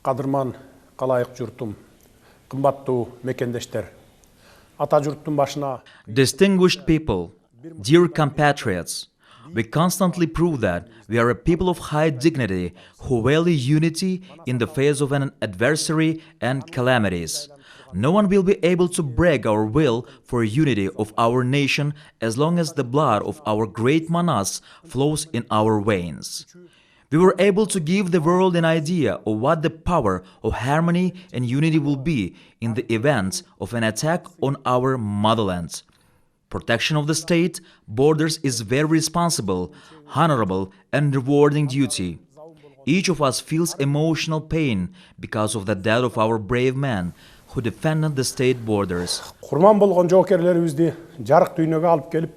Qadırman qalayıq jurtum, qımbattуу mekendештер. Ата журттун башына. Distinguished people, dear compatriots, we constantly prove that we are a people of high dignity who value unity in the face of an adversary and calamities. No one will be able to break our will for unity of our nation as long as the blood of our great monarchs flows in our veins. We were able to give the world an idea of what the power of harmony and unity will be in the event of an attack on our motherland. Protection of the state borders is very responsible, honorable, and rewarding duty. Each of us feels emotional pain because of the death of our brave men who defended the state borders. Құрман болған жоокерлерибизди жарык дүйнөгө алып келип,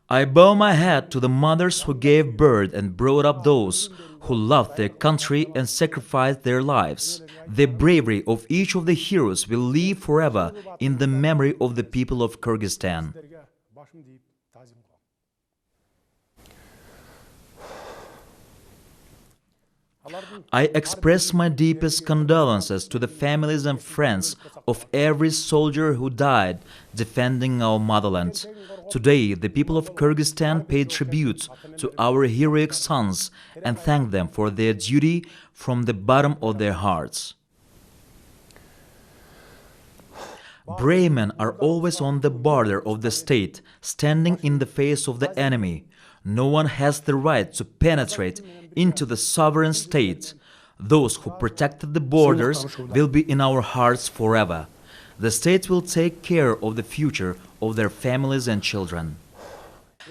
I bow my head to the mothers who gave birth and brought up those who loved their country and sacrificed their lives. The bravery of each of the heroes will live forever in the memory of the people of Kyrgyzstan. I express my deepest condolences to the families and friends of every soldier who died defending our motherland. Today, the people of Kyrgyzstan pay tribute to our heroic sons and thank them for their duty from the bottom of their hearts. Brave men are always on the border of the state, standing in the face of the enemy. No one has the right to penetrate into the sovereign state. Those who protected the borders will be in our hearts forever. The state will take care of the future of their families and children.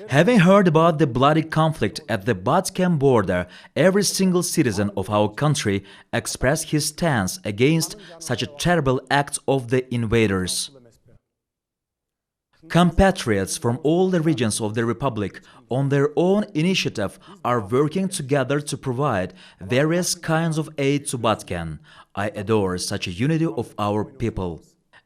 Having heard about the bloody conflict at the Batken border, every single citizen of our country expressed his stance against such a terrible act of the invaders. Compatriots from all the regions of the Republic, on their own initiative, are working together to provide various kinds of aid to Batken. I adore such a unity of our people.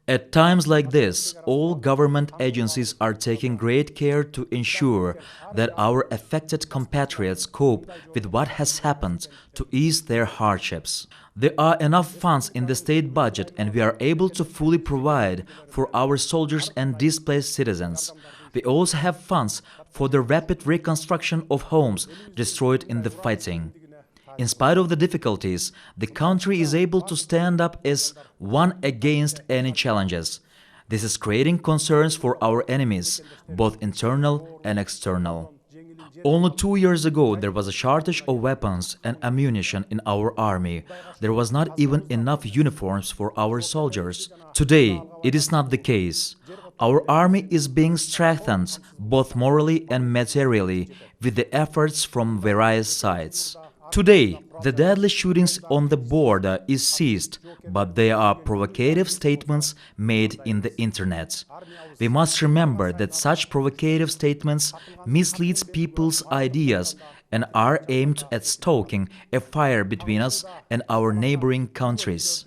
At times like this, all government agencies are taking great care to ensure that our affected compatriots cope with what has happened to ease their hardships. There are enough funds in the state budget and we are able to fully provide for our soldiers and displaced citizens. We also have funds for the rapid reconstruction of homes destroyed in the fighting. In spite of the difficulties, the country is able to stand up as one against any challenges. This is creating concerns for our enemies, both internal and external. Only 2 years ago, there was a shortage of weapons and ammunition in our army. There was not even enough uniforms for our soldiers. Today, it is not the case. Our army is being strengthened, both morally and materially, with the efforts from various sides. Today, the deadly shootings on the border is ceased, but there are provocative statements made in the internet. We must remember that such provocative statements mislead people's ideas and are aimed at stoking a fire between us and our neighboring countries.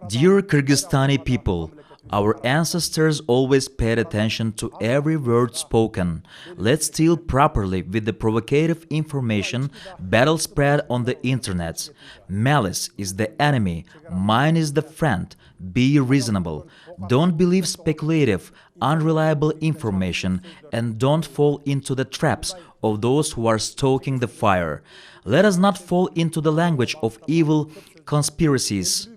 Dear Kyrgyzstani people, our ancestors always paid attention to every word spoken. Let's deal properly with the provocative information battle spread on the internet. Malice is the enemy, mine is the friend. Be reasonable. Don't believe speculative, unreliable information and don't fall into the traps of those who are stoking the fire. Let us not fall into the language of evil conspiracies.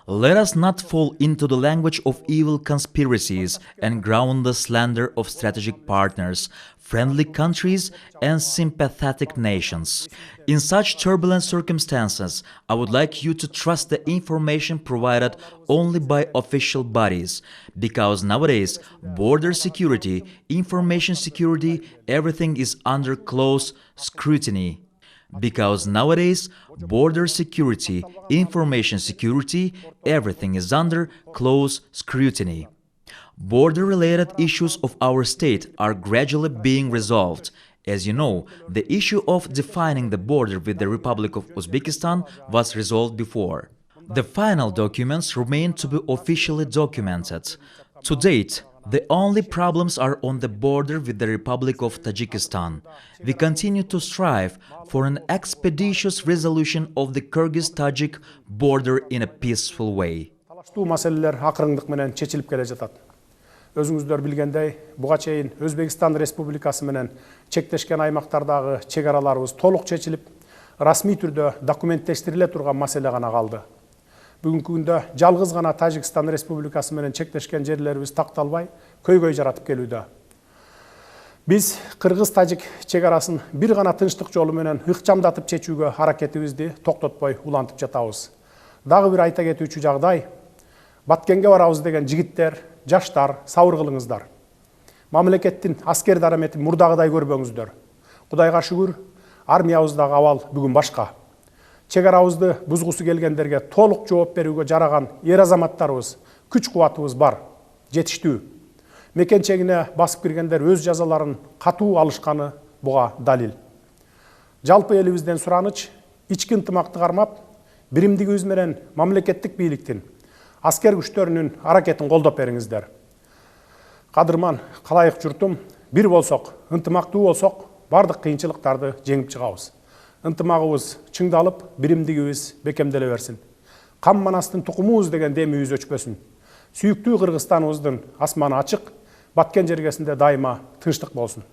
Let us not fall into the language of evil conspiracies and groundless slander of strategic partners, friendly countries and sympathetic nations. In such turbulent circumstances, I would like you to trust the information provided only by official bodies, because nowadays border security, information security, everything is under close scrutiny. Because nowadays, border security, information security, everything is under close scrutiny. Border-related issues of our state are gradually being resolved. As you know, the issue of defining the border with the Republic of Uzbekistan was resolved before. The final documents remain to be officially documented. To date, The only problems are on the border with the Republic of Tajikistan. We continue to strive for an expeditious resolution of the Kyrgyz-Tajik border in a peaceful way. Талаштуу маселелер акырындык менен чечилип келе жатат. Өзүңүздөр билгендей, буга чейин Өзбекстан Республикасы менен чектешкен аймактардагы чек араларыбыз толук чечилип, расмий түрдө документтештириле турган маселе гана калды. Бүгүнкү күндө жалгыз гана Тажикстан Республикасы менен чектешкен жерлерибиз такталбай, көйгөй жаратып келүүдө. Биз Кыргыз-Тажик чек арасын бир гана тынчтык жолу менен ыкчамдатып чечүүгө аракетибизди токтотпой улантып жатабыз. Дагы бир айта кетүүчү жагдай, Баткенге барабыз деген жигиттер, жаштар, сабыр кылыңыздар. Мамлекеттин аскер дараметин мурдагыдай көрбөңүздөр. Кудайга шүгүр, армиябыздагы абал бүгүн башка. Чек арабызды бузгусу келгендерге толук жооп берүүгө жараган эр азаматтарыбыз, күч кубатыбыз бар, жетиштүү. Мекен чегине басып киргендер өз жазаларын катуу алышканы буга далил. Жалпы элибизден сураныч, ички ынтымакты кармап, биримдигибиз менен мамлекеттик бийликтин, аскер күчтөрүнүн аракетин колдоп бериңиздер. Кадырман, калайык журтум, бир болсок, ынтымактуу болсок, бардык кыйынчылыктарды жеңип чыгабыз. Ынтымагыбыз чыңдалып, биримдигибиз бекемделе берсин. Кам манастын тукумубуз деген демибиз өчпөсүн. Сүйүктүү Кыргызстаныбыздын асманы ачык, баткен жергесинде дайыма тынчтык болсун.